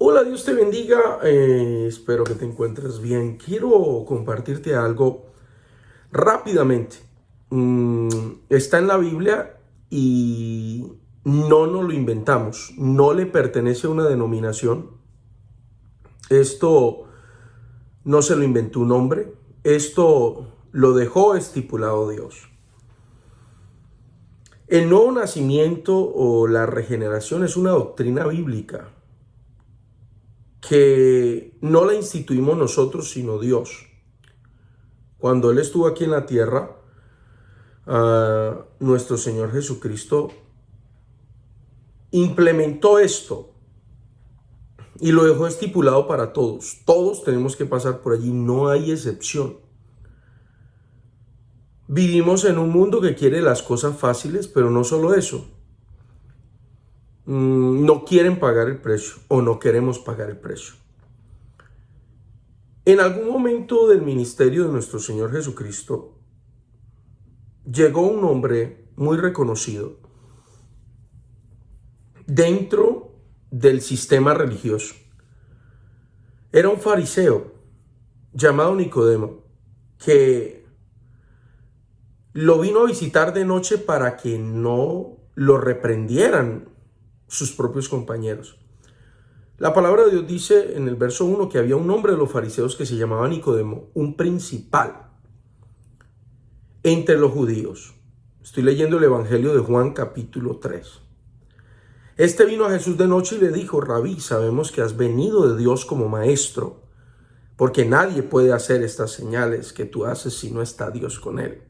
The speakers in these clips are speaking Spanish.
Hola, Dios te bendiga. Espero que te encuentres bien. Quiero compartirte algo rápidamente. Está en la Biblia y no nos lo inventamos. No le pertenece a una denominación. Esto no se lo inventó un hombre. Esto lo dejó estipulado Dios. El nuevo nacimiento o la regeneración es una doctrina bíblica que no la instituimos nosotros, sino Dios. Cuando Él estuvo aquí en la tierra, nuestro Señor Jesucristo implementó esto y lo dejó estipulado para todos. Todos tenemos que pasar por allí, no hay excepción. Vivimos en un mundo que quiere las cosas fáciles, pero no solo eso. No quieren pagar el precio o no queremos pagar el precio. En algún momento del ministerio de nuestro Señor Jesucristo, llegó un hombre muy reconocido dentro del sistema religioso. Era un fariseo llamado Nicodemo, que lo vino a visitar de noche para que no lo reprendieran sus propios compañeros. La palabra de Dios dice en el verso 1 que había un hombre de los fariseos que se llamaba Nicodemo, un principal entre los judíos. Estoy leyendo el Evangelio de Juan capítulo 3. Este vino a Jesús de noche y le dijo: Rabí, sabemos que has venido de Dios como maestro, porque nadie puede hacer estas señales que tú haces si no está Dios con él.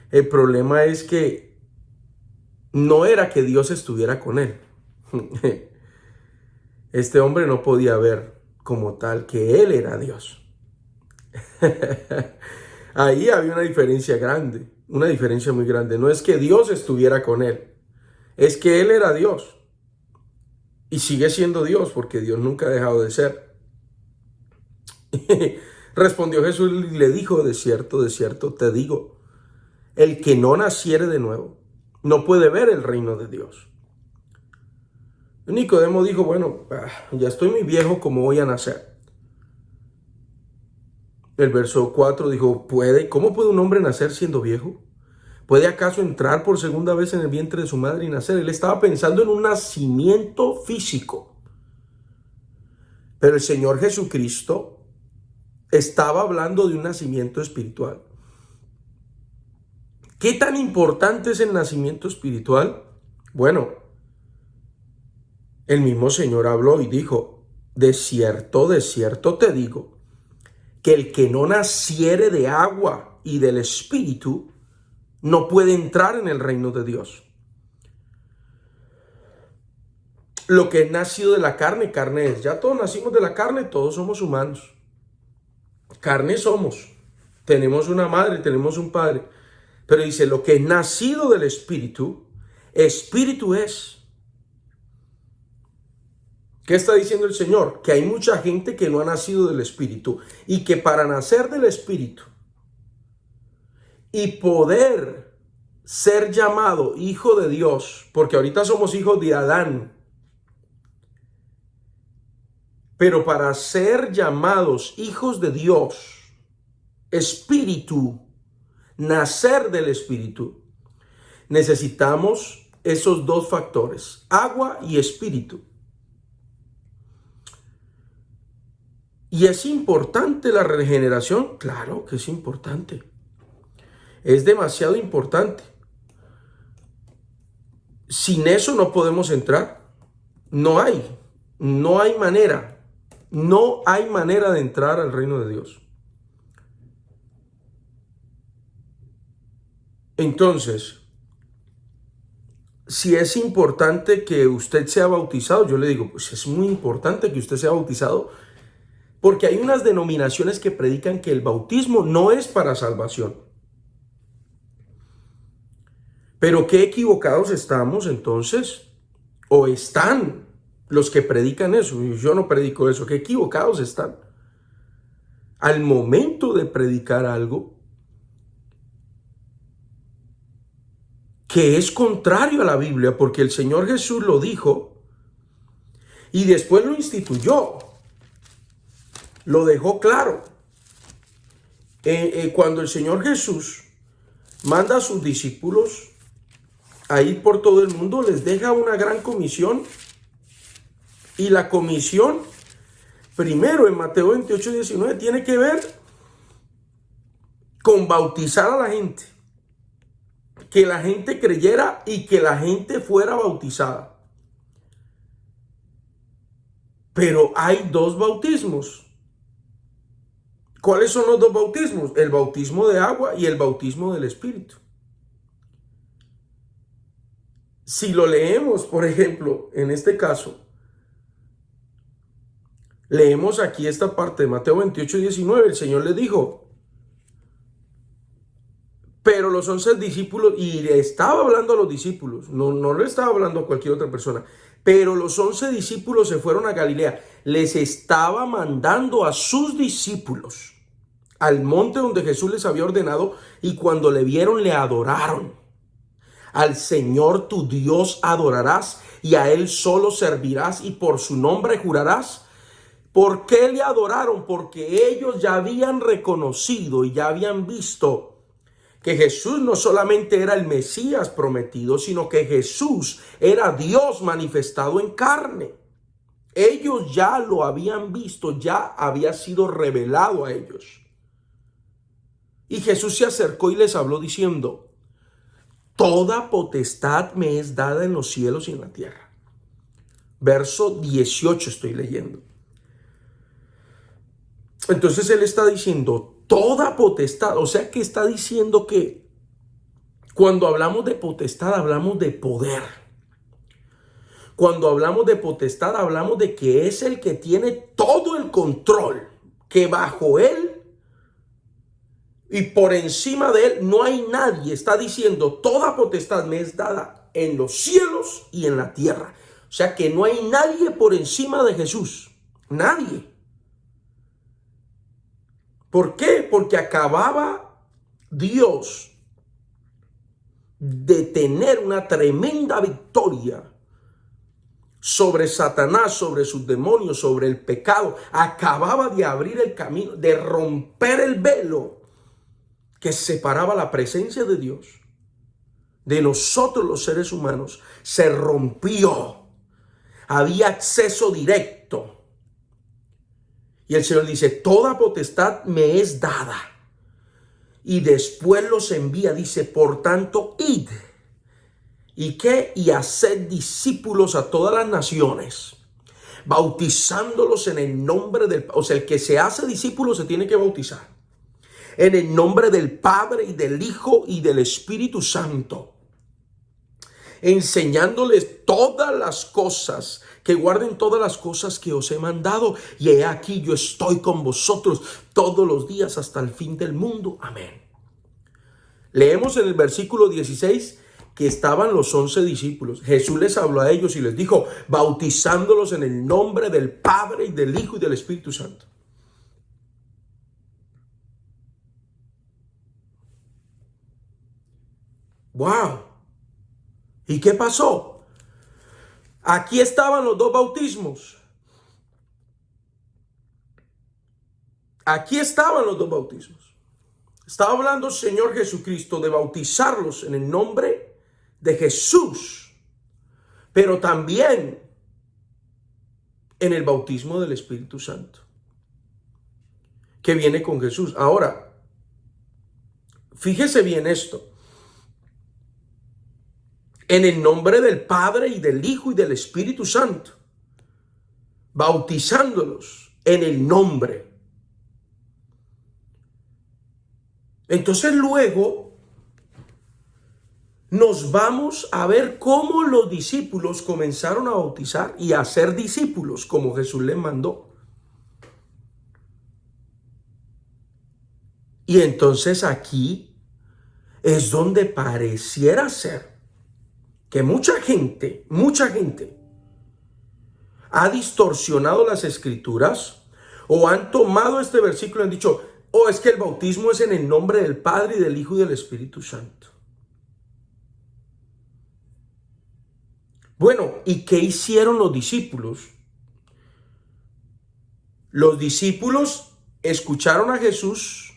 El problema es que no era que Dios estuviera con él. Este hombre no podía ver como tal que él era Dios. Ahí había una diferencia grande, una diferencia muy grande. No es que Dios estuviera con él, es que él era Dios. Y sigue siendo Dios, porque Dios nunca ha dejado de ser. Respondió Jesús y le dijo: de cierto te digo, el que no naciere de nuevo no puede ver el reino de Dios. Nicodemo dijo: bueno, ya estoy muy viejo, ¿cómo voy a nacer? El verso 4 dijo: ¿cómo puede un hombre nacer siendo viejo? ¿Puede acaso entrar por segunda vez en el vientre de su madre y nacer? Él estaba pensando en un nacimiento físico. Pero el Señor Jesucristo estaba hablando de un nacimiento espiritual. ¿Qué tan importante es el nacimiento espiritual? Bueno, el mismo Señor habló y dijo: de cierto te digo, que el que no naciere de agua y del Espíritu no puede entrar en el reino de Dios. Lo que es nacido de la carne, carne es. Ya todos nacimos de la carne, todos somos humanos. Carne somos. Tenemos una madre, tenemos un padre. Pero dice: lo que es nacido del Espíritu, Espíritu es. ¿Qué está diciendo el Señor? Que hay mucha gente que no ha nacido del Espíritu y que para nacer del Espíritu y poder ser llamado hijo de Dios, porque ahorita somos hijos de Adán, pero para ser llamados hijos de Dios, Espíritu, nacer del Espíritu, necesitamos esos dos factores, agua y Espíritu. ¿Y es importante la regeneración? Claro que es importante. Es demasiado importante. Sin eso no podemos entrar. No hay manera. No hay manera de entrar al reino de Dios. Entonces, si es importante que usted sea bautizado, yo le digo, pues es muy importante que usted sea bautizado, porque hay unas denominaciones que predican que el bautismo no es para salvación. Pero qué equivocados estamos entonces, o están los que predican eso. Yo no predico eso. Qué equivocados están. Al momento de predicar algo que es contrario a la Biblia, porque el Señor Jesús lo dijo, Y después lo instituyó, lo dejó claro. Cuando el Señor Jesús manda a sus discípulos a ir por todo el mundo, les deja una gran comisión. Y la comisión, primero en Mateo 28, 19, tiene que ver con bautizar a la gente. Que la gente creyera y que la gente fuera bautizada. Pero hay dos bautismos. ¿Cuáles son los dos bautismos? El bautismo de agua y el bautismo del Espíritu. Si lo leemos, por ejemplo, en este caso, leemos aquí esta parte de Mateo 28, 19, el Señor le dijo, pero los 11 discípulos, y le estaba hablando a los discípulos, no le estaba hablando a cualquier otra persona, pero los 11 discípulos se fueron a Galilea, les estaba mandando a sus discípulos al monte donde Jesús les había ordenado, y cuando le vieron le adoraron. Al Señor tu Dios adorarás y a Él solo servirás y por su nombre jurarás. ¿Por qué le adoraron? Porque ellos ya habían reconocido y ya habían visto que Jesús no solamente era el Mesías prometido, sino que Jesús era Dios manifestado en carne. Ellos ya lo habían visto, ya había sido revelado a ellos. Y Jesús se acercó y les habló diciendo, toda potestad me es dada en los cielos y en la tierra. Verso 18 estoy leyendo. Entonces él está diciendo, toda potestad, o sea que está diciendo que cuando hablamos de potestad hablamos de poder. Cuando hablamos de potestad hablamos de que es el que tiene todo el control, que bajo él y por encima de él no hay nadie. Está diciendo, toda potestad me es dada en los cielos y en la tierra. O sea que no hay nadie por encima de Jesús. Nadie. ¿Por qué? Porque acababa Dios de tener una tremenda victoria sobre Satanás, sobre sus demonios, sobre el pecado. Acababa de abrir el camino, de romper el velo que separaba la presencia de Dios de nosotros los seres humanos. Se rompió. Había acceso directo. Y el Señor dice, toda potestad me es dada. Y después los envía, dice, por tanto, id. ¿Y qué? Y haced discípulos a todas las naciones, bautizándolos en el nombre del... O sea, el que se hace discípulo se tiene que bautizar. En el nombre del Padre y del Hijo y del Espíritu Santo, enseñándoles todas las cosas, que guarden todas las cosas que os he mandado. Y he aquí yo estoy con vosotros todos los días hasta el fin del mundo. Amén. Leemos en el versículo 16 que estaban los 11 discípulos. Jesús les habló a ellos y les dijo, bautizándolos en el nombre del Padre y del Hijo y del Espíritu Santo. ¡Wow! ¿Y qué pasó? Aquí estaban los dos bautismos. Aquí estaban los dos bautismos. Estaba hablando el Señor Jesucristo de bautizarlos en el nombre de Jesús, pero también en el bautismo del Espíritu Santo, que viene con Jesús. Ahora, fíjese bien esto. En el nombre del Padre y del Hijo y del Espíritu Santo, bautizándolos en el nombre. Entonces luego nos vamos a ver cómo los discípulos comenzaron a bautizar y a ser discípulos como Jesús les mandó. Y entonces aquí es donde pareciera ser que mucha gente ha distorsionado las escrituras o han tomado este versículo y han dicho, oh, es que el bautismo es en el nombre del Padre y del Hijo y del Espíritu Santo. Bueno, ¿y qué hicieron los discípulos Los discípulos escucharon a Jesús,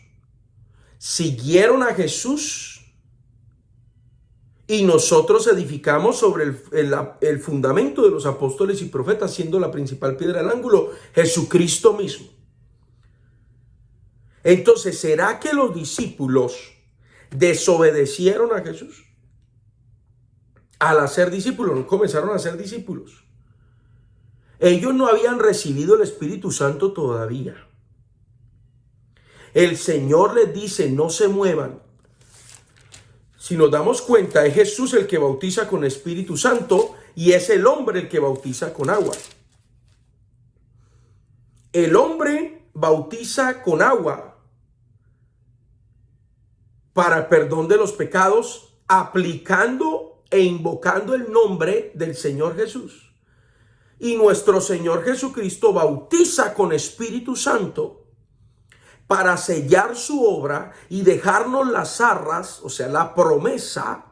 siguieron a Jesús, y nosotros edificamos sobre el fundamento de los apóstoles y profetas, siendo la principal piedra del ángulo Jesucristo mismo. Entonces, ¿será que los discípulos desobedecieron a Jesús? Al hacer discípulos, no comenzaron a ser discípulos. Ellos no habían recibido el Espíritu Santo todavía. El Señor les dice, no se muevan. Si nos damos cuenta, es Jesús el que bautiza con Espíritu Santo y es el hombre el que bautiza con agua. El hombre bautiza con agua para perdón de los pecados, aplicando e invocando el nombre del Señor Jesús. Y nuestro Señor Jesucristo bautiza con Espíritu Santo para sellar su obra y dejarnos las arras, o sea, la promesa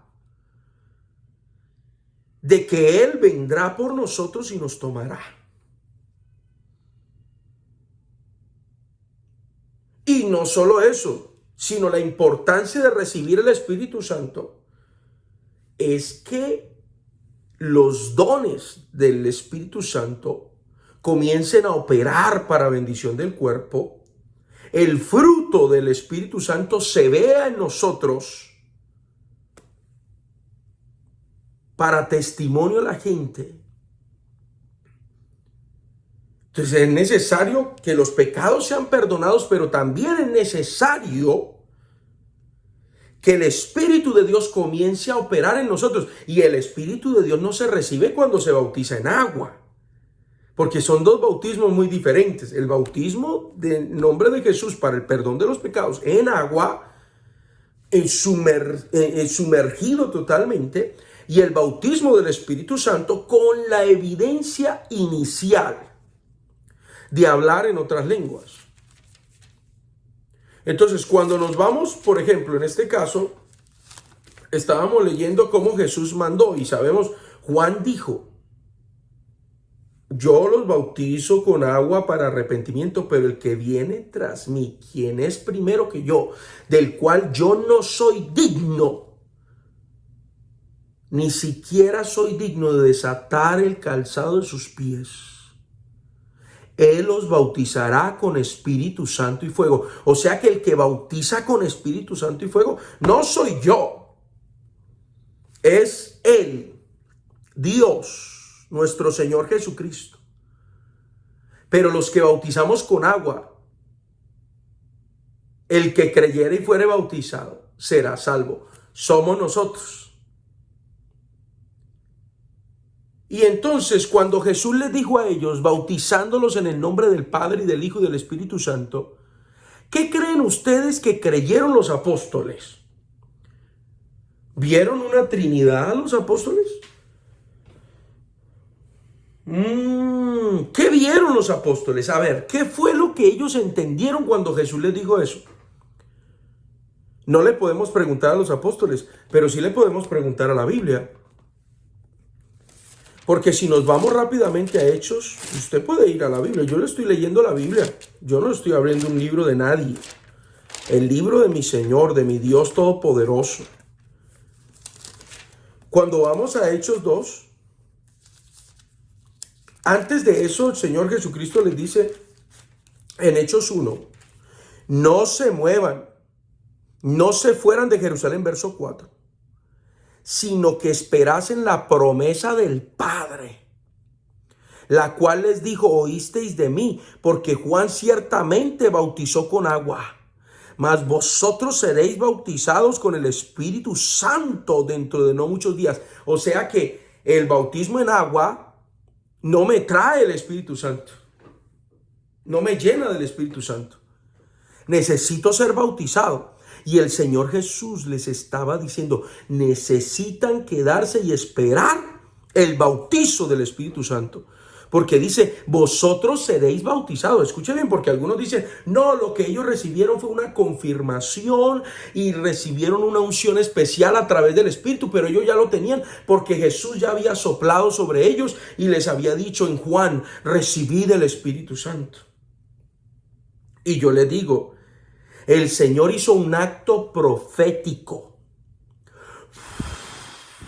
de que Él vendrá por nosotros y nos tomará. Y no solo eso, sino la importancia de recibir el Espíritu Santo es que los dones del Espíritu Santo comiencen a operar para bendición del cuerpo. El fruto del Espíritu Santo se vea en nosotros para testimonio a la gente. Entonces es necesario que los pecados sean perdonados, pero también es necesario que el Espíritu de Dios comience a operar en nosotros. Y el Espíritu de Dios no se recibe cuando se bautiza en agua, porque son dos bautismos muy diferentes. El bautismo del nombre de Jesús para el perdón de los pecados en agua, sumergido totalmente, y el bautismo del Espíritu Santo con la evidencia inicial de hablar en otras lenguas. Entonces, cuando nos vamos, por ejemplo, en este caso, estábamos leyendo cómo Jesús mandó y sabemos, Juan dijo, yo los bautizo con agua para arrepentimiento, pero el que viene tras mí, quien es primero que yo, del cual yo no soy digno, ni siquiera soy digno de desatar el calzado de sus pies. Él los bautizará con Espíritu Santo y fuego. O sea que el que bautiza con Espíritu Santo y fuego no soy yo. Es Él, Dios, nuestro Señor Jesucristo. Pero los que bautizamos con agua, el que creyere y fuere bautizado será salvo. Somos nosotros. Y entonces cuando Jesús les dijo a ellos, bautizándolos en el nombre del Padre y del Hijo y del Espíritu Santo, ¿qué creen ustedes que creyeron los apóstoles? ¿Vieron una Trinidad los apóstoles? ¿Qué vieron los apóstoles? A ver, ¿qué fue lo que ellos entendieron cuando Jesús les dijo eso? No le podemos preguntar a los apóstoles, pero sí le podemos preguntar a la Biblia. Porque si nos vamos rápidamente a Hechos, usted puede ir a la Biblia. Yo le estoy leyendo la Biblia. Yo no estoy abriendo un libro de nadie. El libro de mi Señor, de mi Dios Todopoderoso. Cuando vamos a Hechos 2, antes de eso el Señor Jesucristo les dice en Hechos 1, no se muevan, no se fueran de Jerusalén, verso 4. Sino que esperasen la promesa del Padre, la cual les dijo, oísteis de mí, porque Juan ciertamente bautizó con agua, mas vosotros seréis bautizados con el Espíritu Santo dentro de no muchos días. O sea que el bautismo en agua no me trae el Espíritu Santo, no me llena del Espíritu Santo. Necesito ser bautizado. Y el Señor Jesús les estaba diciendo, necesitan quedarse y esperar el bautizo del Espíritu Santo. Porque dice, vosotros seréis bautizados. Escuchen bien, porque algunos dicen, no, lo que ellos recibieron fue una confirmación y recibieron una unción especial a través del Espíritu, pero ellos ya lo tenían porque Jesús ya había soplado sobre ellos y les había dicho en Juan, recibid el Espíritu Santo. Y yo les digo, el Señor hizo un acto profético.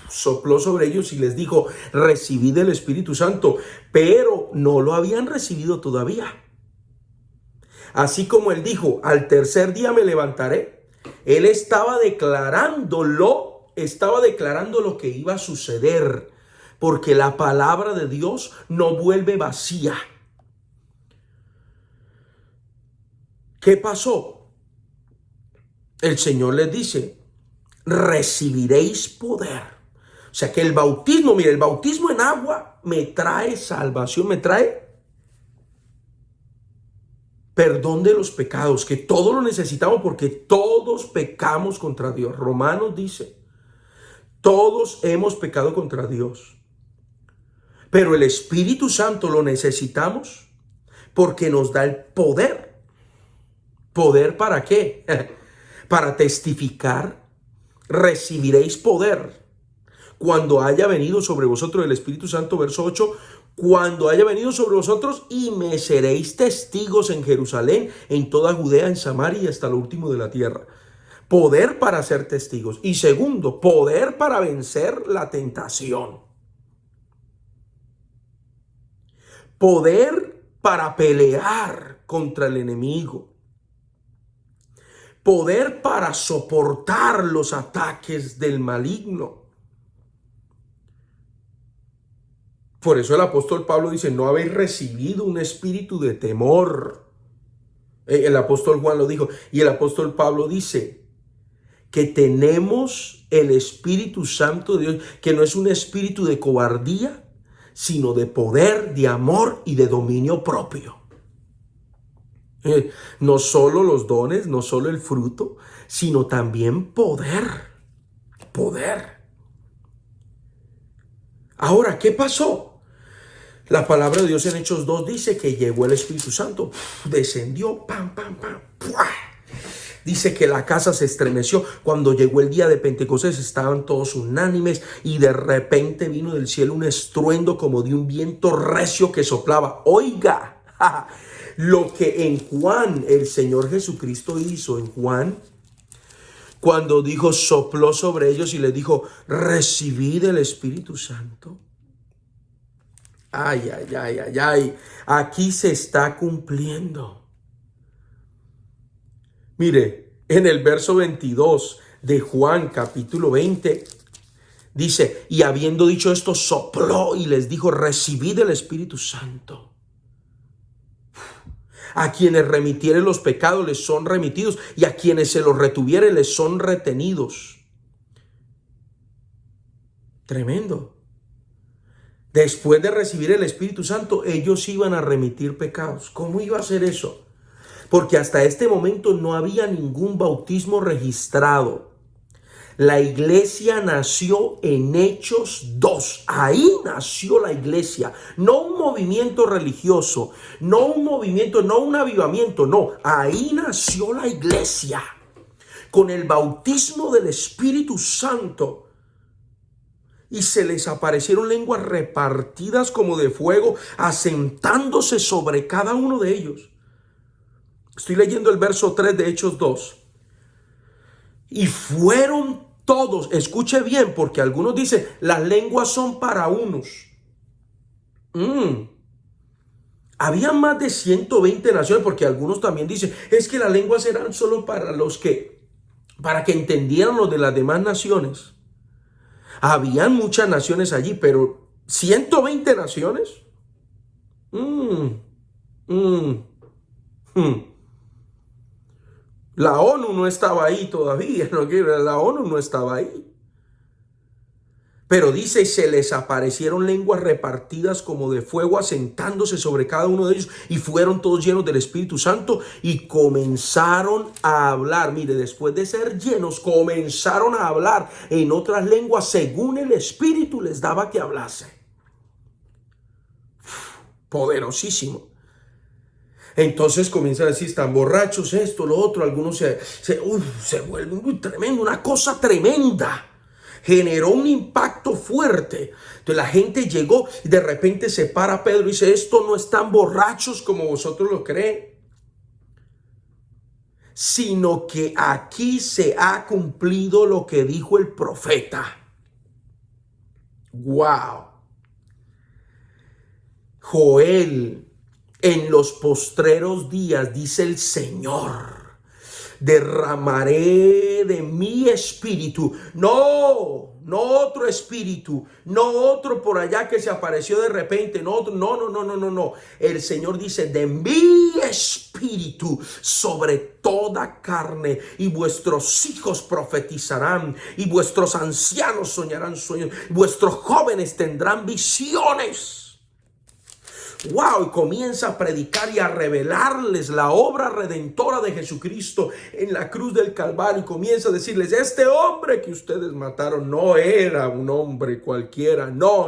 Sopló sobre ellos y les dijo, recibid el Espíritu Santo, pero no lo habían recibido todavía. Así como él dijo, al tercer día me levantaré, él estaba declarando lo que iba a suceder, porque la palabra de Dios no vuelve vacía. ¿Qué pasó? El Señor les dice, recibiréis poder. O sea que el bautismo, mire, el bautismo en agua me trae salvación, me trae perdón de los pecados, que todos lo necesitamos porque todos pecamos contra Dios. Romanos dice, todos hemos pecado contra Dios. Pero el Espíritu Santo lo necesitamos porque nos da el poder. ¿Poder para qué? Para testificar. Recibiréis poder cuando haya venido sobre vosotros el Espíritu Santo, verso 8, cuando haya venido sobre vosotros y me seréis testigos en Jerusalén, en toda Judea, en Samaria y hasta lo último de la tierra. Poder para ser testigos. Y segundo, poder para vencer la tentación. Poder para pelear contra el enemigo. Poder para soportar los ataques del maligno. Por eso el apóstol Pablo dice, no habéis recibido un espíritu de temor. El apóstol Juan lo dijo. Y el apóstol Pablo dice que tenemos el Espíritu Santo de Dios, que no es un espíritu de cobardía, sino de poder, de amor y de dominio propio. No solo los dones, no solo el fruto, sino también poder. Poder. Ahora, ¿qué pasó? La palabra de Dios en Hechos 2 dice que llegó el Espíritu Santo, descendió, pam, pam, pam, ¡pua! Dice que la casa se estremeció. Cuando llegó el día de Pentecostés estaban todos unánimes y de repente vino del cielo un estruendo como de un viento recio que soplaba. Oiga, lo que en Juan el Señor Jesucristo hizo en Juan, cuando dijo, sopló sobre ellos y les dijo, recibid el Espíritu Santo. Ay, ay, ay, ay, ay. Aquí se está cumpliendo. Mire, en el verso 22 de Juan capítulo 20, dice, y habiendo dicho esto, sopló y les dijo, recibid el Espíritu Santo. A quienes remitieren los pecados les son remitidos y a quienes se los retuvieren les son retenidos. Tremendo. Después de recibir el Espíritu Santo, ellos iban a remitir pecados. ¿Cómo iba a ser eso? Porque hasta este momento no había ningún bautismo registrado. La iglesia nació en Hechos 2. Ahí nació la iglesia. No un movimiento religioso, no un movimiento, no un avivamiento, no. Ahí nació la iglesia. Con el bautismo del Espíritu Santo. Y se les aparecieron lenguas repartidas como de fuego, asentándose sobre cada uno de ellos. Estoy leyendo el verso 3 de Hechos 2. Y fueron todos, escuche bien, porque algunos dicen, las lenguas son para unos. Había más de 120 naciones, porque algunos también dicen, es que las lenguas eran solo para para que entendieran los de las demás naciones. Habían muchas naciones allí, pero 120 naciones. La ONU no estaba ahí todavía, la ONU no estaba ahí. Pero dice, se les aparecieron lenguas repartidas como de fuego, asentándose sobre cada uno de ellos, y fueron todos llenos del Espíritu Santo y comenzaron a hablar. Mire, después de ser llenos, comenzaron a hablar en otras lenguas según el Espíritu les daba que hablase. Poderosísimo. Entonces comienzan a decir, están borrachos, esto, lo otro. Algunos se vuelven muy tremendo, una cosa tremenda. Generó un impacto fuerte. Entonces la gente llegó y de repente se para Pedro y dice, estos no están borrachos como vosotros lo creen. sino que aquí se ha cumplido lo que dijo el profeta. ¡Wow! Joel, en los postreros días, dice el Señor, derramaré de mi espíritu, no otro espíritu, no otro por allá que se apareció de repente, no otro, no. El Señor dice, de mi espíritu sobre toda carne, y vuestros hijos profetizarán, y vuestros ancianos soñarán sueños, y vuestros jóvenes tendrán visiones. ¡Wow! Y comienza a predicar y a revelarles la obra redentora de Jesucristo en la cruz del Calvario. Y comienza a decirles, este hombre que ustedes mataron no era un hombre cualquiera. No.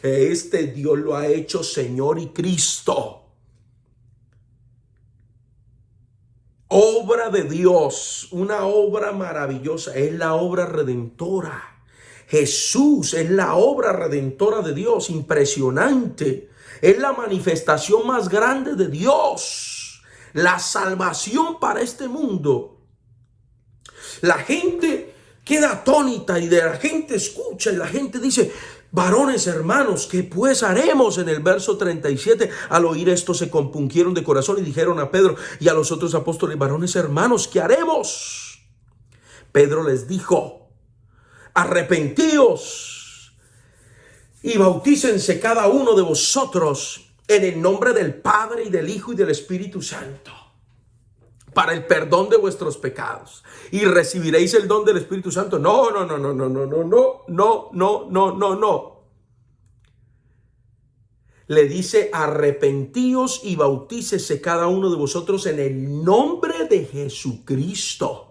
Este Dios lo ha hecho Señor y Cristo. Obra de Dios, una obra maravillosa, es la obra redentora. Jesús es la obra redentora de Dios, impresionante. Es la manifestación más grande de Dios, la salvación para este mundo. La gente queda atónita y de la gente escucha y la gente dice, varones hermanos, ¿qué pues haremos? En el verso 37, al oír esto se compungieron de corazón y dijeron a Pedro y a los otros apóstoles, varones hermanos, ¿qué haremos? Pedro les dijo, arrepentíos y bautícense cada uno de vosotros en el nombre del Padre y del Hijo y del Espíritu Santo para el perdón de vuestros pecados y recibiréis el don del Espíritu Santo. No. Le dice, arrepentíos y bautícese cada uno de vosotros en el nombre de Jesucristo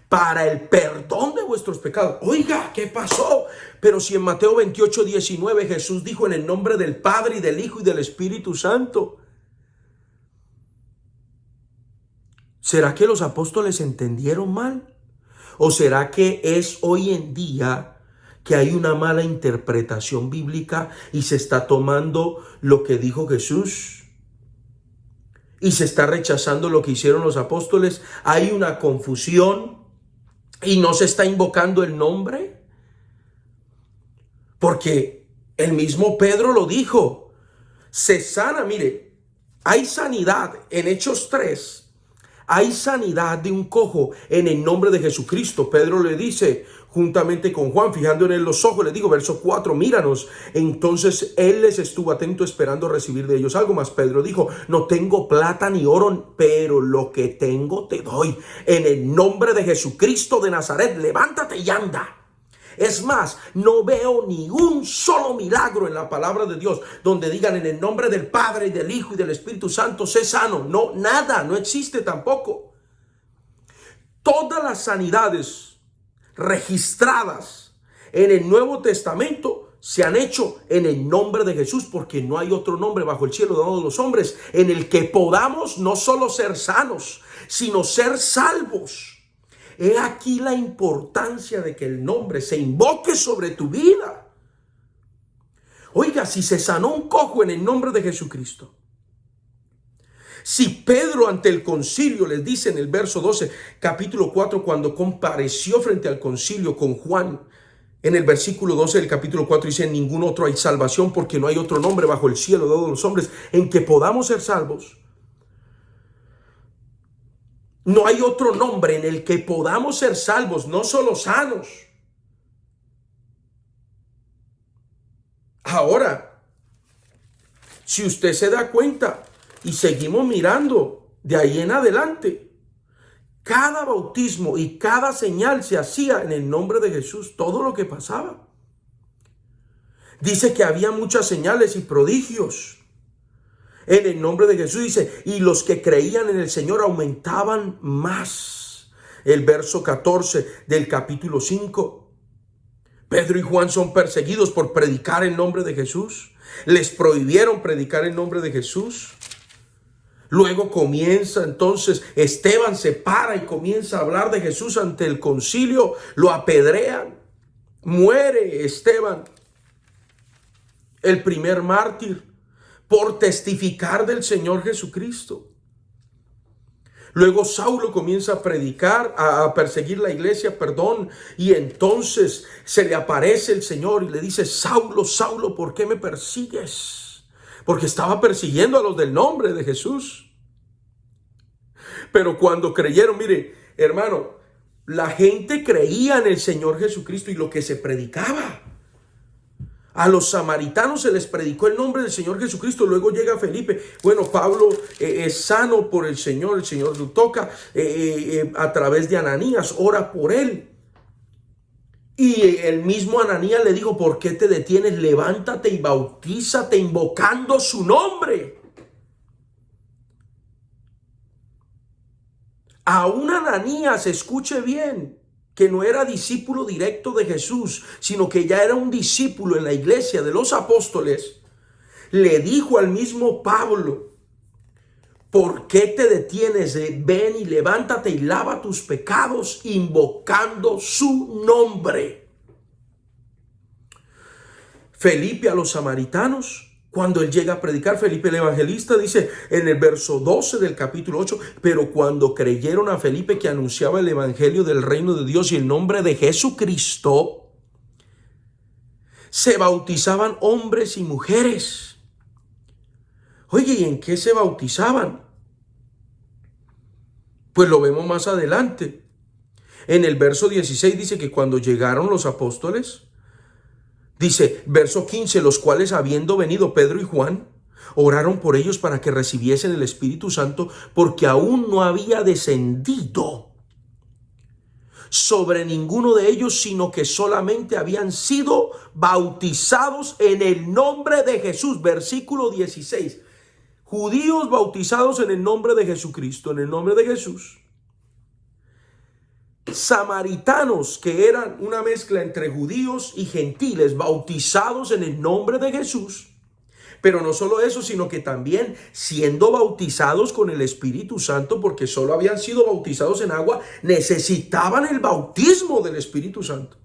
para el perdón de vuestros pecados. Oiga, ¿qué pasó? Pero si en Mateo 28:19 Jesús dijo en el nombre del Padre y del Hijo y del Espíritu Santo. ¿Será que los apóstoles entendieron mal? ¿O será que es hoy en día que hay una mala interpretación bíblica y se está tomando lo que dijo Jesús y se está rechazando lo que hicieron los apóstoles? Hay una confusión y no se está invocando el nombre, porque el mismo Pedro lo dijo, se sana. Mire, hay sanidad en Hechos 3, hay sanidad de un cojo en el nombre de Jesucristo. Pedro le dice, juntamente con Juan, fijando en él los ojos, le digo, verso 4, míranos. Entonces él les estuvo atento esperando recibir de ellos algo más. Pedro dijo, no tengo plata ni oro, pero lo que tengo te doy. En el nombre de Jesucristo de Nazaret, levántate y anda. Es más, no veo ni un solo milagro en la palabra de Dios donde digan en el nombre del Padre y del Hijo y del Espíritu Santo, sé sano. No, nada, no existe tampoco. Todas las sanidades registradas en el Nuevo Testamento se han hecho en el nombre de Jesús, porque no hay otro nombre bajo el cielo dado a los hombres en el que podamos no solo ser sanos, sino ser salvos. He aquí la importancia de que el nombre se invoque sobre tu vida. Oiga, si se sanó un cojo en el nombre de Jesucristo, si Pedro ante el concilio les dice en el verso 12, capítulo 4, cuando compareció frente al concilio con Juan, en el versículo 12 del capítulo 4 dice, en ningún otro hay salvación, porque no hay otro nombre bajo el cielo dado a los hombres en que podamos ser salvos. No hay otro nombre en el que podamos ser salvos, no solo sanos. Ahora, si usted se da cuenta y seguimos mirando de ahí en adelante, cada bautismo y cada señal se hacía en el nombre de Jesús, todo lo que pasaba. Dice que había muchas señales y prodigios en el nombre de Jesús. Dice, y los que creían en el Señor aumentaban más. El verso 14 del capítulo 5. Pedro y Juan son perseguidos por predicar el nombre de Jesús. Les prohibieron predicar el nombre de Jesús. Luego comienza entonces, Esteban se para y comienza a hablar de Jesús ante el concilio. Lo apedrean. Muere Esteban, el primer mártir, por testificar del Señor Jesucristo. Luego Saulo comienza a predicar, a perseguir la iglesia, y entonces se le aparece el Señor y le dice: Saulo, Saulo, ¿por qué me persigues? Porque estaba persiguiendo a los del nombre de Jesús. Pero cuando creyeron, mire, hermano, la gente creía en el Señor Jesucristo y lo que se predicaba. A los samaritanos se les predicó el nombre del Señor Jesucristo. Luego llega Felipe. Bueno, Pablo es sano por el Señor lo toca a través de Ananías, ora por él. Y el mismo Ananías le dijo: ¿por qué te detienes? Levántate y bautízate invocando su nombre. Aún Ananías, escuche bien, que no era discípulo directo de Jesús, sino que ya era un discípulo en la iglesia de los apóstoles, le dijo al mismo Pablo: ¿por qué te detienes? Ven y levántate y lava tus pecados invocando su nombre. Felipe a los samaritanos, cuando él llega a predicar, Felipe el evangelista dice en el verso 12 del capítulo 8, pero cuando creyeron a Felipe que anunciaba el evangelio del reino de Dios y el nombre de Jesucristo, se bautizaban hombres y mujeres. Oye, ¿y en qué se bautizaban? Pues lo vemos más adelante. En el verso 16 dice que cuando llegaron los apóstoles, dice, verso 15, los cuales habiendo venido Pedro y Juan, oraron por ellos para que recibiesen el Espíritu Santo, porque aún no había descendido sobre ninguno de ellos, sino que solamente habían sido bautizados en el nombre de Jesús. Versículo 16. Judíos bautizados en el nombre de Jesucristo, en el nombre de Jesús. Samaritanos, que eran una mezcla entre judíos y gentiles, bautizados en el nombre de Jesús. Pero no solo eso, sino que también siendo bautizados con el Espíritu Santo, porque solo habían sido bautizados en agua, necesitaban el bautismo del Espíritu Santo.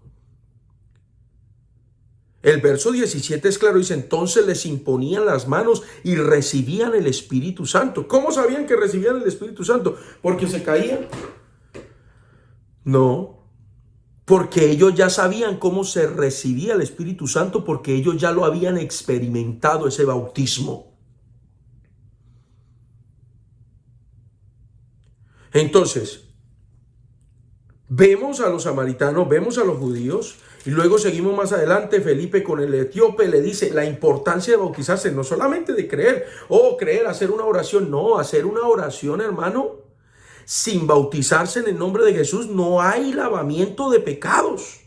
El verso 17 es claro, dice, entonces les imponían las manos y recibían el Espíritu Santo. ¿Cómo sabían que recibían el Espíritu Santo? ¿Porque se caían? No, porque ellos ya sabían cómo se recibía el Espíritu Santo, porque ellos ya lo habían experimentado, ese bautismo. Entonces, vemos a los samaritanos, vemos a los judíos, y luego seguimos más adelante. Felipe con el etíope le dice la importancia de bautizarse, no solamente de creer, hacer una oración, no, hacer una oración, hermano. Sin bautizarse en el nombre de Jesús no hay lavamiento de pecados.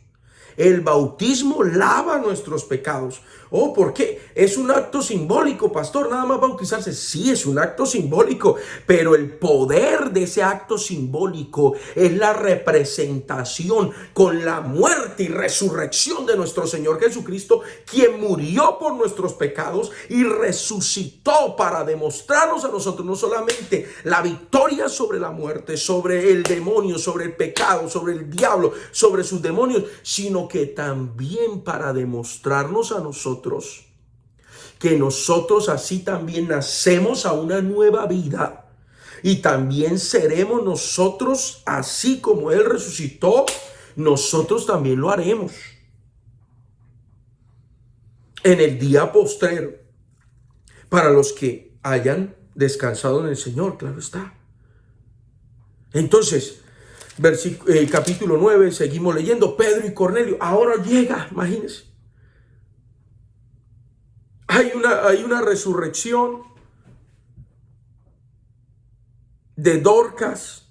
El bautismo lava nuestros pecados. ¿Por qué? Es un acto simbólico, pastor, nada más bautizarse. Sí, es un acto simbólico, pero el poder de ese acto simbólico es la representación con la muerte y resurrección de nuestro Señor Jesucristo, quien murió por nuestros pecados y resucitó para demostrarnos a nosotros no solamente la victoria sobre la muerte, sobre el demonio, sobre el pecado, sobre el diablo, sobre sus demonios, sino que también para demostrarnos a nosotros que nosotros así también nacemos a una nueva vida y también seremos nosotros, así como Él resucitó, nosotros también lo haremos en el día postrero, para los que hayan descansado en el Señor, claro está. Entonces, capítulo 9, seguimos leyendo. Pedro y Cornelio, ahora llega, imagínense. Hay una resurrección de Dorcas.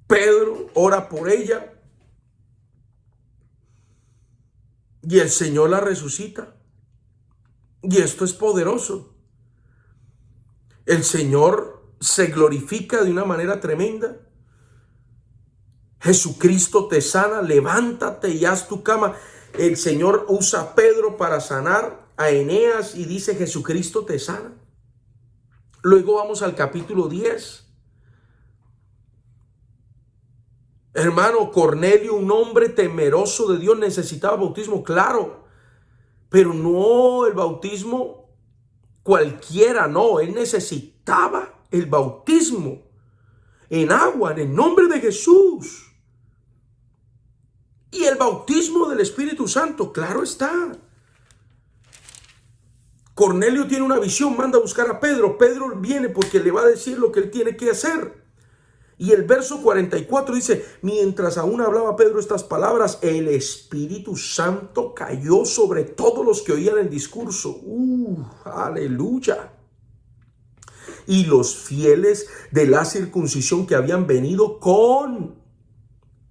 Pedro ora por ella y el Señor la resucita. Y esto es poderoso. El Señor se glorifica de una manera tremenda. Jesucristo te sana, levántate y haz tu cama. El Señor usa a Pedro para sanar a Eneas y dice: Jesucristo te sana. Luego vamos al capítulo 10. Hermano, Cornelio, un hombre temeroso de Dios, necesitaba bautismo, claro, pero no el bautismo cualquiera, no, él necesitaba necesitaba el bautismo en agua, en el nombre de Jesús. Y el bautismo del Espíritu Santo, claro está. Cornelio tiene una visión, manda a buscar a Pedro. Pedro viene porque le va a decir lo que él tiene que hacer. Y el verso 44 dice, mientras aún hablaba Pedro estas palabras, el Espíritu Santo cayó sobre todos los que oían el discurso. Aleluya. Y los fieles de la circuncisión que habían venido con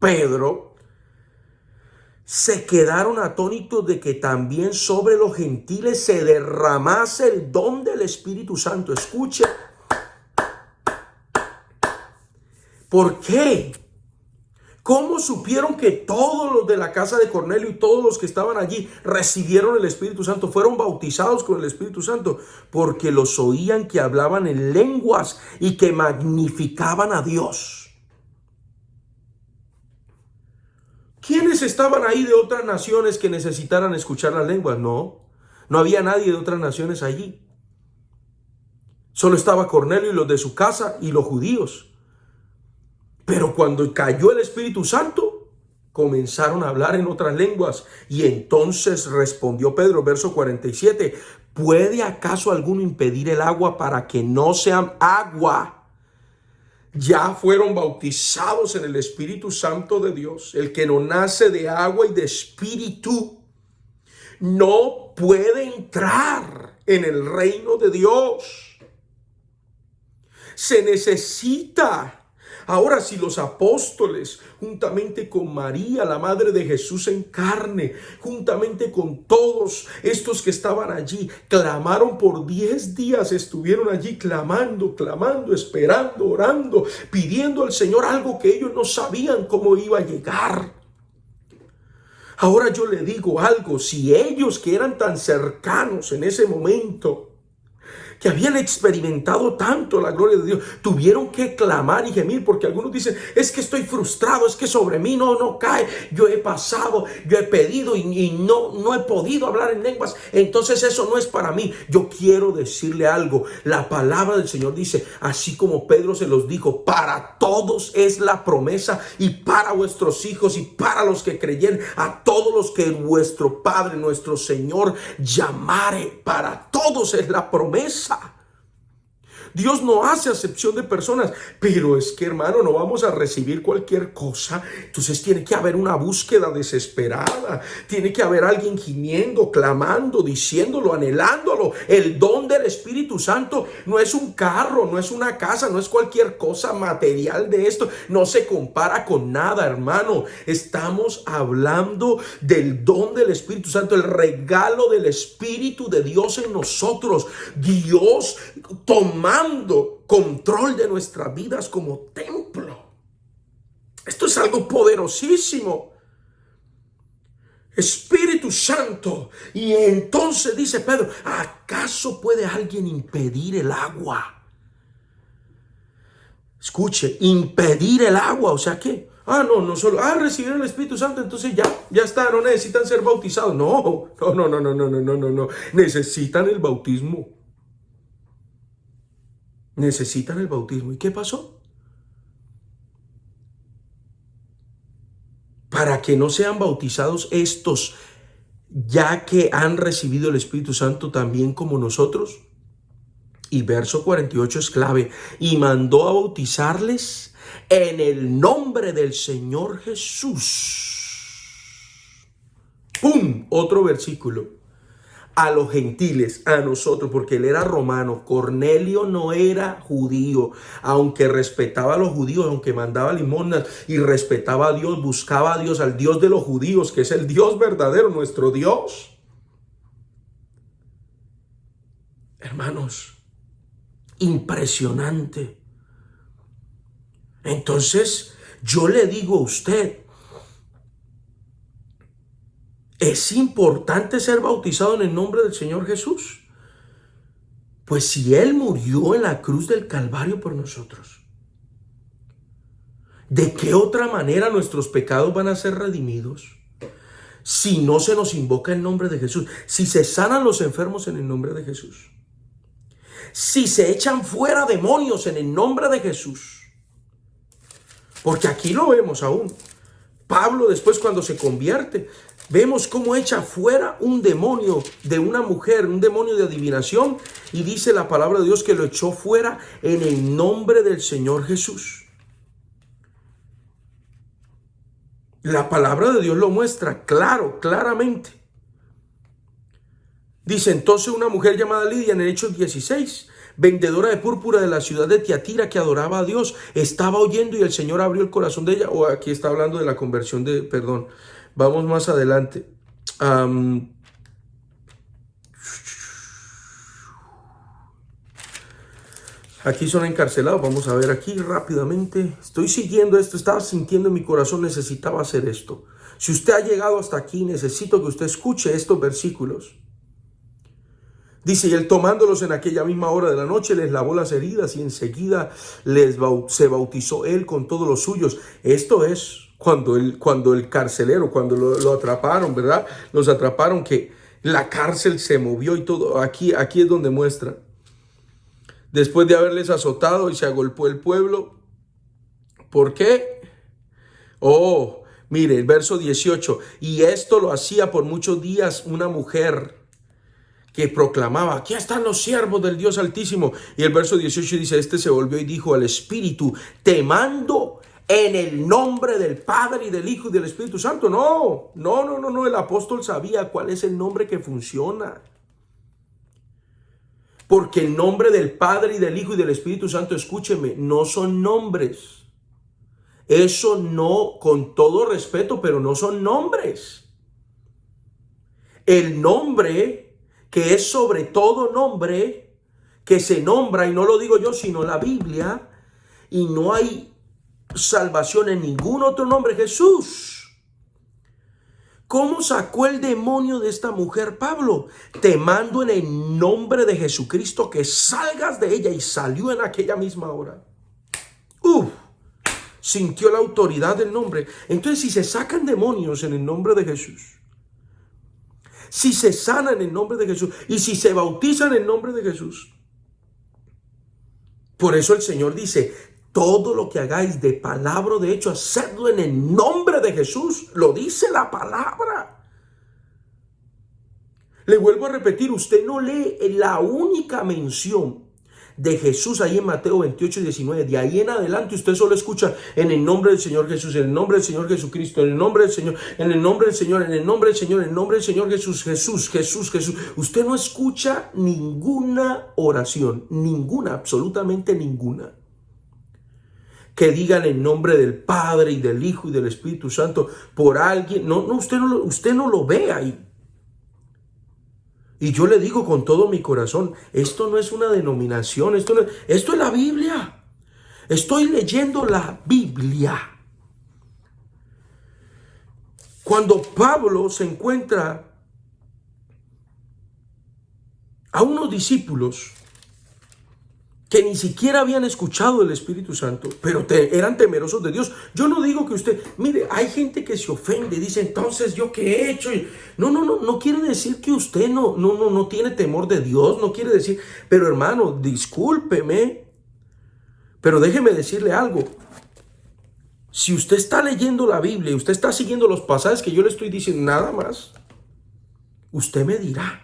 Pedro se quedaron atónitos de que también sobre los gentiles se derramase el don del Espíritu Santo. Escuche. ¿Por qué? ¿Cómo supieron que todos los de la casa de Cornelio y todos los que estaban allí recibieron el Espíritu Santo? Fueron bautizados con el Espíritu Santo porque los oían que hablaban en lenguas y que magnificaban a Dios. ¿Quiénes estaban ahí de otras naciones que necesitaran escuchar las lenguas? No había nadie de otras naciones allí. Solo estaba Cornelio y los de su casa y los judíos. Pero cuando cayó el Espíritu Santo, comenzaron a hablar en otras lenguas. Y entonces respondió Pedro, verso 47, ¿puede acaso alguno impedir el agua para que no sean agua? Ya fueron bautizados en el Espíritu Santo de Dios. El que no nace de agua y de espíritu no puede entrar en el reino de Dios. Se necesita. Ahora, si los apóstoles, juntamente con María, la madre de Jesús en carne, juntamente con todos estos que estaban allí, clamaron por 10 días, estuvieron allí clamando, esperando, orando, pidiendo al Señor algo que ellos no sabían cómo iba a llegar. Ahora yo le digo algo, si ellos que eran tan cercanos en ese momento, que habían experimentado tanto la gloria de Dios, tuvieron que clamar y gemir, porque algunos dicen, es que estoy frustrado, es que sobre mí no cae, yo he pasado, yo he pedido y no he podido hablar en lenguas, entonces eso no es para mí. Yo quiero decirle algo, la palabra del Señor dice, así como Pedro se los dijo, para todos es la promesa y para vuestros hijos y para los que creyeren, a todos los que vuestro Padre, nuestro Señor llamare, para todos es la promesa. Dios no hace acepción de personas, pero es que, hermano, no vamos a recibir cualquier cosa. Entonces tiene que haber una búsqueda desesperada, tiene que haber alguien gimiendo, clamando, diciéndolo, anhelándolo. El don del Espíritu Santo no es un carro, no es una casa, no es cualquier cosa material de esto, no se compara con nada, hermano. Estamos hablando del don del Espíritu Santo, el regalo del Espíritu de Dios en nosotros. Dios tomando control de nuestras vidas como templo. Esto es algo poderosísimo. Espíritu Santo. Y entonces dice Pedro, ¿acaso puede alguien impedir el agua? Escuche, impedir el agua, o sea que no solo recibir el Espíritu Santo, entonces ya está, no necesitan ser bautizados. No, necesitan el bautismo. Necesitan el bautismo. ¿Y qué pasó? Para que no sean bautizados estos, ya que han recibido el Espíritu Santo también como nosotros. Y verso 48 es clave. Y mandó a bautizarles en el nombre del Señor Jesús. ¡Pum! Otro versículo. A los gentiles, a nosotros, porque él era romano. Cornelio no era judío, aunque respetaba a los judíos, aunque mandaba limosnas y respetaba a Dios, buscaba a Dios, al Dios de los judíos, que es el Dios verdadero, nuestro Dios. Hermanos, impresionante. Entonces, yo le digo a usted, ¿es importante ser bautizado en el nombre del Señor Jesús? Pues si Él murió en la cruz del Calvario por nosotros, ¿de qué otra manera nuestros pecados van a ser redimidos? Si no se nos invoca el nombre de Jesús, si se sanan los enfermos en el nombre de Jesús, si se echan fuera demonios en el nombre de Jesús, porque aquí lo vemos aún, Pablo después cuando se convierte, vemos cómo echa fuera un demonio de una mujer, un demonio de adivinación, y dice la palabra de Dios que lo echó fuera en el nombre del Señor Jesús. La palabra de Dios lo muestra claramente. Dice entonces una mujer llamada Lidia en el Hechos 16, vendedora de púrpura de la ciudad de Tiatira que adoraba a Dios, estaba oyendo y el Señor abrió el corazón de ella. O aquí está hablando de la conversión de, perdón, vamos más adelante. Aquí son encarcelados, vamos a ver aquí rápidamente. Estoy siguiendo esto, estaba sintiendo en mi corazón, necesitaba hacer esto. Si usted ha llegado hasta aquí, necesito que usted escuche estos versículos. Dice, y él tomándolos en aquella misma hora de la noche, les lavó las heridas y enseguida se bautizó él con todos los suyos. Esto es cuando el carcelero, cuando lo atraparon, ¿verdad? Los atraparon, que la cárcel se movió y todo. Aquí es donde muestra. Después de haberles azotado y se agolpó el pueblo. ¿Por qué? Oh, mire, el verso 18. Y esto lo hacía por muchos días una mujer que proclamaba, aquí están los siervos del Dios Altísimo. Y el verso 18 dice, este se volvió y dijo al Espíritu, te mando en el nombre del Padre y del Hijo y del Espíritu Santo. No, el apóstol sabía cuál es el nombre que funciona. Porque el nombre del Padre y del Hijo y del Espíritu Santo, escúcheme, no son nombres. Eso no, con todo respeto, pero no son nombres. El nombre que es sobre todo nombre, que se nombra, y no lo digo yo, sino la Biblia, y no hay salvación en ningún otro nombre, Jesús. ¿Cómo sacó el demonio de esta mujer Pablo? Te mando en el nombre de Jesucristo que salgas de ella, y salió en aquella misma hora. Sintió la autoridad del nombre. Entonces, si se sacan demonios en el nombre de Jesús, si se sana en el nombre de Jesús y si se bautiza en el nombre de Jesús. Por eso el Señor dice, todo lo que hagáis de palabra o de hecho, hacedlo en el nombre de Jesús. Lo dice la palabra. Le vuelvo a repetir, usted no lee la única mención de Jesús ahí en Mateo 28 y 19. De ahí en adelante usted solo escucha en el nombre del Señor Jesús, en el nombre del Señor Jesucristo, en el nombre del Señor, en el nombre del Señor, en el nombre del Señor, en el nombre del Señor Jesús, Jesús, Jesús, Jesús. Usted no escucha ninguna oración, ninguna, absolutamente ninguna, que digan el nombre del Padre y del Hijo y del Espíritu Santo por alguien. Usted no lo ve ahí. Y yo le digo con todo mi corazón, esto no es una denominación, esto es la Biblia. Estoy leyendo la Biblia. Cuando Pablo se encuentra a unos discípulos que ni siquiera habían escuchado el Espíritu Santo, pero eran temerosos de Dios. Yo no digo que usted, mire, hay gente que se ofende, dice, entonces, ¿yo qué he hecho? No quiere decir que usted no tiene temor de Dios, no quiere decir, pero hermano, discúlpeme, pero déjeme decirle algo. Si usted está leyendo la Biblia y usted está siguiendo los pasajes que yo le estoy diciendo, nada más, usted me dirá.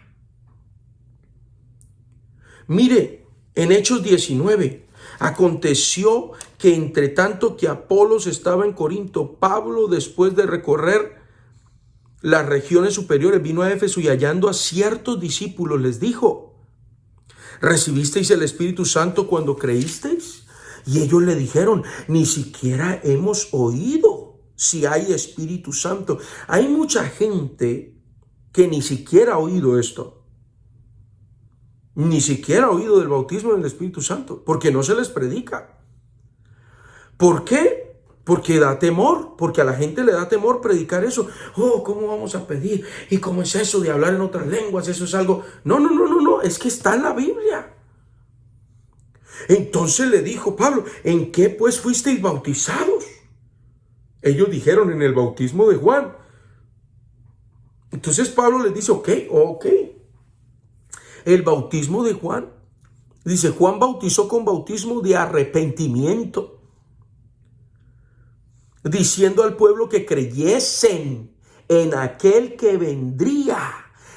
Mire, en Hechos 19, aconteció que entre tanto que Apolos estaba en Corinto, Pablo, después de recorrer las regiones superiores, vino a Éfeso y hallando a ciertos discípulos les dijo, ¿recibisteis el Espíritu Santo cuando creísteis? Y ellos le dijeron, ni siquiera hemos oído si hay Espíritu Santo. Hay mucha gente que ni siquiera ha oído esto. Ni siquiera ha oído del bautismo del Espíritu Santo, porque no se les predica. ¿Por qué? Porque da temor, porque a la gente le da temor predicar eso. Oh, ¿cómo vamos a pedir? ¿Y cómo es eso de hablar en otras lenguas? Eso es algo... No, es que está en la Biblia. Entonces le dijo Pablo, ¿en qué pues fuisteis bautizados? Ellos dijeron, en el bautismo de Juan. Entonces Pablo les dice, ok. El bautismo de Juan Dice, Juan bautizó con bautismo de arrepentimiento, diciendo al pueblo que creyesen en aquel que vendría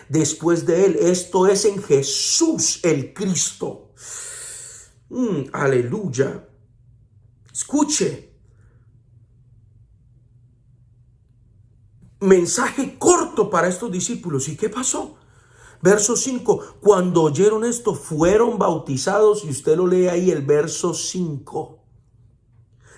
después de él, esto es en Jesús el Cristo. Aleluya. Escuche. Mensaje corto para estos discípulos. ¿Y qué pasó? Verso 5. Cuando oyeron esto, fueron bautizados. Y usted lo lee ahí el verso 5.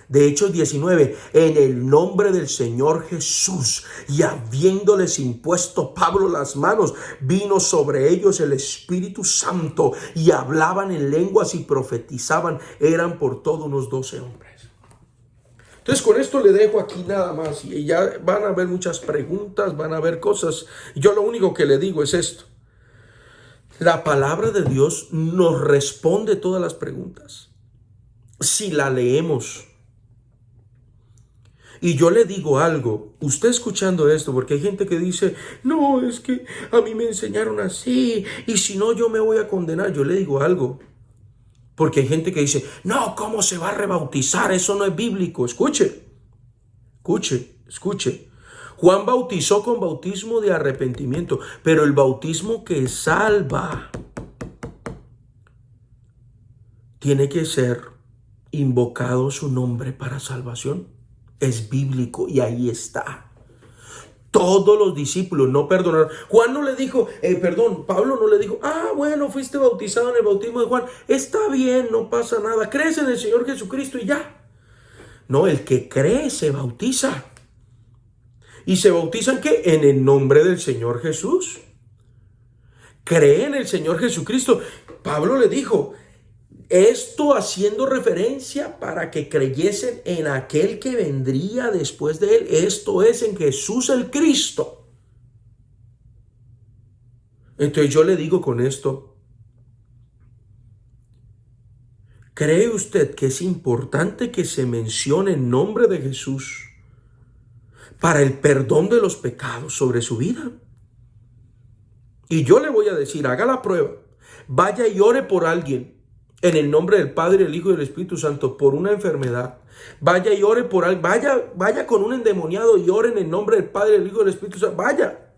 De Hechos 19, en el nombre del Señor Jesús, y habiéndoles impuesto Pablo las manos, vino sobre ellos el Espíritu Santo, y hablaban en lenguas y profetizaban. Eran por todo unos 12 hombres. Entonces con esto le dejo aquí nada más, y ya van a haber muchas preguntas, van a haber cosas. Yo lo único que le digo es esto. La palabra de Dios nos responde todas las preguntas si la leemos. Y yo le digo algo, usted escuchando esto, porque hay gente que dice, no, es que a mí me enseñaron así, y si no yo me voy a condenar. Yo le digo algo, porque hay gente que dice, no, ¿cómo se va a rebautizar? Eso no es bíblico. Escuche. Juan bautizó con bautismo de arrepentimiento, pero el bautismo que salva tiene que ser invocado su nombre para salvación. Es bíblico y ahí está. Todos los discípulos no perdonaron. Juan no le dijo, Pablo no le dijo, bueno, fuiste bautizado en el bautismo de Juan. Está bien, no pasa nada. Crees en el Señor Jesucristo y ya. No, el que cree se bautiza. ¿Y se bautizan qué? En el nombre del Señor Jesús. Cree en el Señor Jesucristo. Pablo le dijo, esto haciendo referencia para que creyesen en aquel que vendría después de él. Esto es en Jesús el Cristo. Entonces yo le digo con esto, ¿cree usted que es importante que se mencione el nombre de Jesús para el perdón de los pecados sobre su vida? Y yo le voy a decir, haga la prueba. Vaya y ore por alguien en el nombre del Padre, del Hijo y del Espíritu Santo por una enfermedad. Vaya y ore por alguien. Vaya con un endemoniado y ore en el nombre del Padre, del Hijo y del Espíritu Santo. Vaya.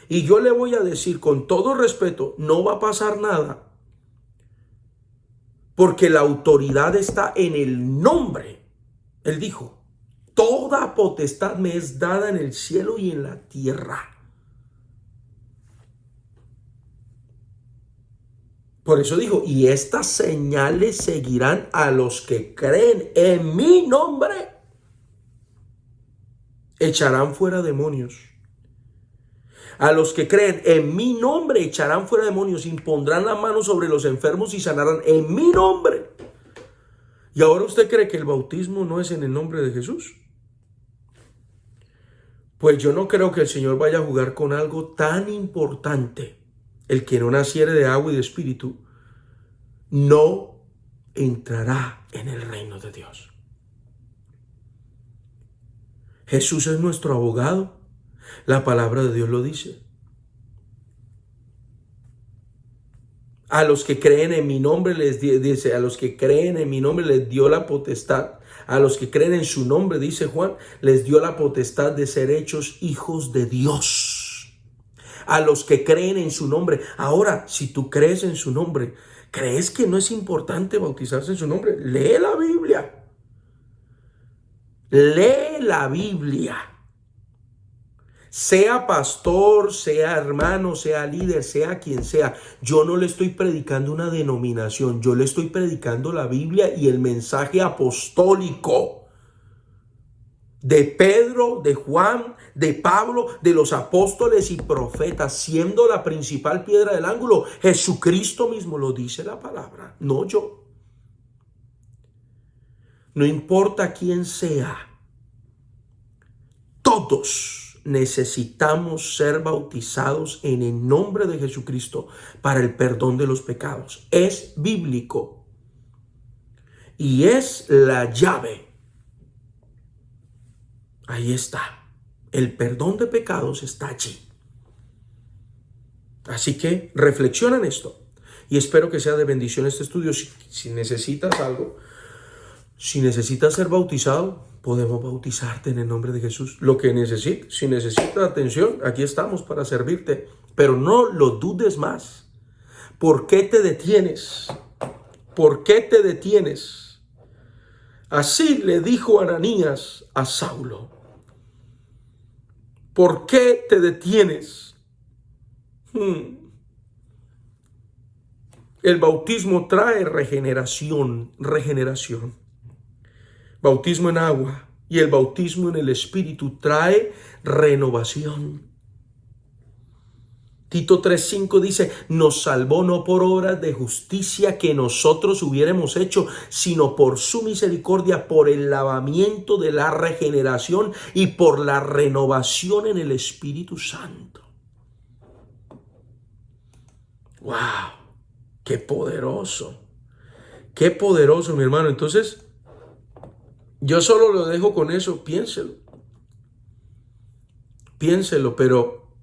Y yo le voy a decir con todo respeto, no va a pasar nada. Porque la autoridad está en el nombre. Él dijo, toda potestad me es dada en el cielo y en la tierra. Por eso dijo, y estas señales seguirán a los que creen en mi nombre. Echarán fuera demonios. A los que creen en mi nombre echarán fuera demonios, impondrán la mano sobre los enfermos y sanarán en mi nombre. ¿Y ahora usted cree que el bautismo no es en el nombre de Jesús? Pues yo no creo que el Señor vaya a jugar con algo tan importante. El que no naciere de agua y de espíritu no entrará en el reino de Dios. Jesús es nuestro abogado. La palabra de Dios lo dice. A los que creen en mi nombre dice, a los que creen en mi nombre les dio la potestad. A los que creen en su nombre, dice Juan, les dio la potestad de ser hechos hijos de Dios. A los que creen en su nombre. Ahora, si tú crees en su nombre, ¿crees que no es importante bautizarse en su nombre? Lee la Biblia. Lee la Biblia. Sea pastor, sea hermano, sea líder, sea quien sea. Yo no le estoy predicando una denominación. Yo le estoy predicando la Biblia y el mensaje apostólico de Pedro, de Juan, de Pablo, de los apóstoles y profetas, siendo la principal piedra del ángulo. Jesucristo mismo lo dice la palabra, no yo. No importa quién sea, todos necesitamos ser bautizados en el nombre de Jesucristo para el perdón de los pecados. Es bíblico y es la llave. Ahí está. El perdón de pecados está allí. Así que reflexiona en esto. Y espero que sea de bendición este estudio. Si necesitas algo, si necesitas ser bautizado, podemos bautizarte en el nombre de Jesús. Lo que necesites, si necesitas atención, aquí estamos para servirte. Pero no lo dudes más. ¿Por qué te detienes? ¿Por qué te detienes? Así le dijo Ananías a Saulo. ¿Por qué te detienes? El bautismo trae regeneración. Bautismo en agua y el bautismo en el Espíritu trae renovación. Tito 3:5 dice, nos salvó no por obras de justicia que nosotros hubiéramos hecho, sino por su misericordia, por el lavamiento de la regeneración y por la renovación en el Espíritu Santo. ¡Wow! ¡Qué poderoso! ¡Qué poderoso, mi hermano! Entonces, yo solo lo dejo con eso, piénselo. Piénselo, pero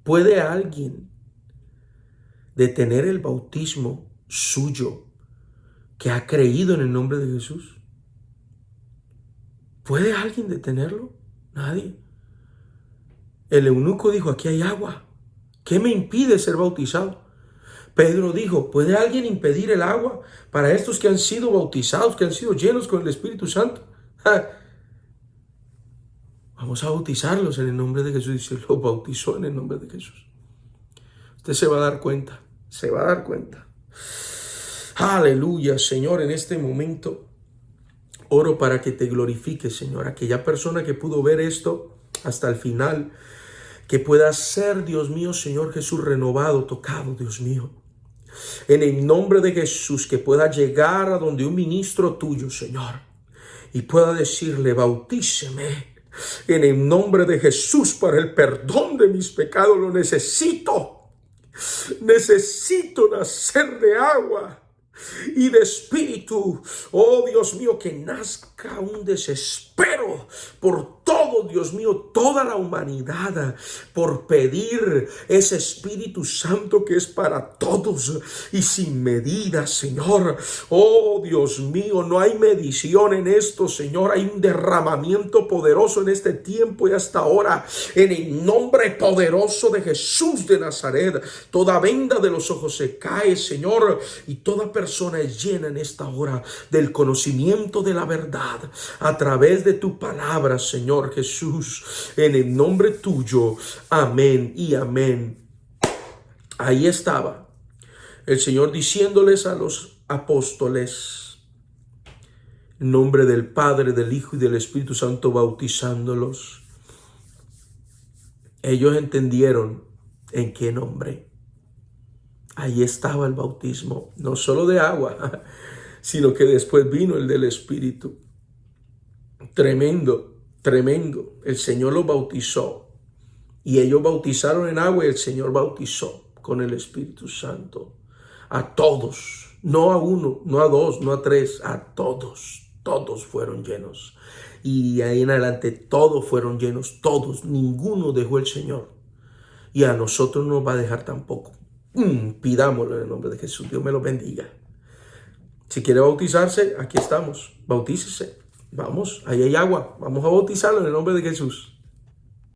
¿puede alguien detener el bautismo suyo que ha creído en el nombre de Jesús? ¿Puede alguien detenerlo? Nadie. El eunuco dijo, aquí hay agua. ¿Qué me impide ser bautizado? Pedro dijo, ¿puede alguien impedir el agua para estos que han sido bautizados, que han sido llenos con el Espíritu Santo? Vamos a bautizarlos en el nombre de Jesús. Y se los bautizó en el nombre de Jesús. Usted se va a dar cuenta. Se va a dar cuenta. Aleluya, Señor, en este momento oro para que te glorifiques, Señor. Aquella persona que pudo ver esto hasta el final, que pueda ser, Dios mío, Señor Jesús, renovado, tocado, Dios mío. En el nombre de Jesús, que pueda llegar a donde un ministro tuyo, Señor, y pueda decirle, bautíceme en el nombre de Jesús para el perdón de mis pecados. Lo necesito. Necesito nacer de agua y de espíritu. Oh Dios mío, que nazca un desespero por todo, Dios mío, toda la humanidad, por pedir ese Espíritu Santo que es para todos y sin medida, Señor. Oh Dios mío, no hay medición en esto, Señor. Hay un derramamiento poderoso en este tiempo y hasta ahora, en el nombre poderoso de Jesús de Nazaret. Toda venda de los ojos se cae, Señor, y toda persona es llena en esta hora del conocimiento de la verdad a través de tu palabra, Señor Jesús, en el nombre tuyo. Amén y amén. Ahí estaba el Señor diciéndoles a los apóstoles, en nombre del Padre, del Hijo y del Espíritu Santo, bautizándolos. Ellos entendieron en qué nombre. Ahí estaba el bautismo, no solo de agua, sino que después vino el del Espíritu. Tremendo, tremendo. El Señor los bautizó y ellos bautizaron en agua y el Señor bautizó con el Espíritu Santo. A todos, no a uno, no a dos, no a tres, a todos. Todos fueron llenos. Y ahí en adelante todos fueron llenos, todos, ninguno dejó el Señor. Y a nosotros no nos va a dejar tampoco. Pidámoslo en el nombre de Jesús. Dios me lo bendiga. Si quiere bautizarse, aquí estamos. Bautícese. Vamos, ahí hay agua. Vamos a bautizarlo en el nombre de Jesús.